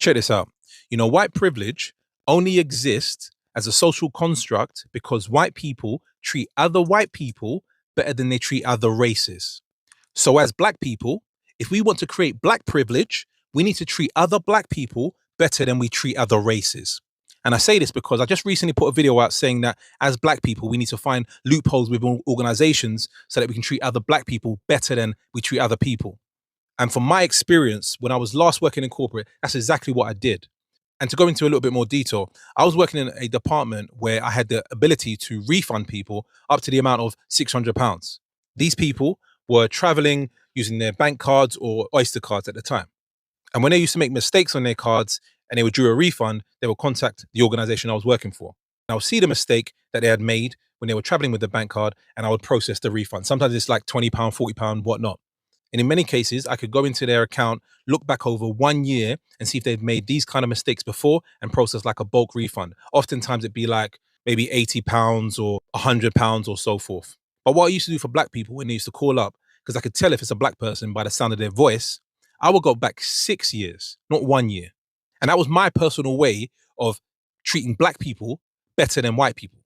Check this out. White privilege only exists as a social construct because white people treat other white people better than they treat other races. So as black people, if we want to create black privilege, we need to treat other black people better than we treat other races. And I say this because I just recently put a video out saying that as black people, we need to find loopholes within organizations so that we can treat other black people better than we treat other people. And from my experience, when I was last working in corporate, that's exactly what I did. And to go into a little bit more detail, I was working in a department where I had the ability to refund people up to the amount of £600. These people were traveling using their bank cards or Oyster cards at the time. And when they used to make mistakes on their cards and they were due a refund, they would contact the organization I was working for. And I would see the mistake that they had made when they were traveling with the bank card, and I would process the refund. Sometimes it's like £20, £40, whatnot. And in many cases, I could go into their account, look back over 1 year and see if they've made these kind of mistakes before and process like a bulk refund. Oftentimes it'd be like maybe £80 or £100 or so forth. But what I used to do for black people when they used to call up, because I could tell if it's a black person by the sound of their voice, I would go back 6 years, not 1 year. And that was my personal way of treating black people better than white people.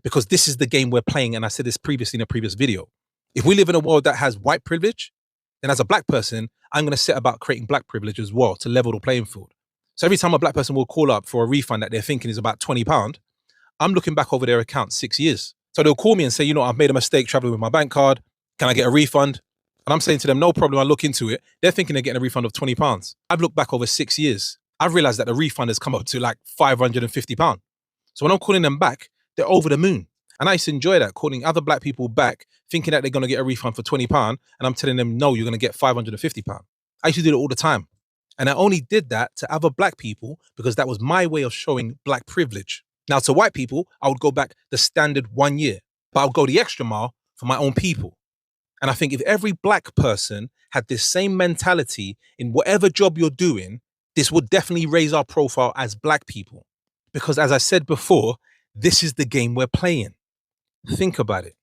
Because this is the game we're playing. And I said this previously in a previous video. If we live in a world that has white privilege, then as a black person, I'm going to set about creating black privilege as well to level the playing field. So every time a black person will call up for a refund that they're thinking is about £20, I'm looking back over their account 6 years. So they'll call me and say, I've made a mistake traveling with my bank card. Can I get a refund? And I'm saying to them, no problem, I'll look into it. They're thinking they're getting a refund of £20. I've looked back over 6 years. I've realized that the refund has come up to like £550. So when I'm calling them back, they're over the moon. And I used to enjoy that, calling other black people back, thinking that they're going to get a refund for £20. And I'm telling them, no, you're going to get £550. I used to do it all the time. And I only did that to other black people because that was my way of showing black privilege. Now, to white people, I would go back the standard 1 year, but I would go the extra mile for my own people. And I think if every black person had this same mentality in whatever job you're doing, this would definitely raise our profile as black people. Because as I said before, this is the game we're playing. Think about it.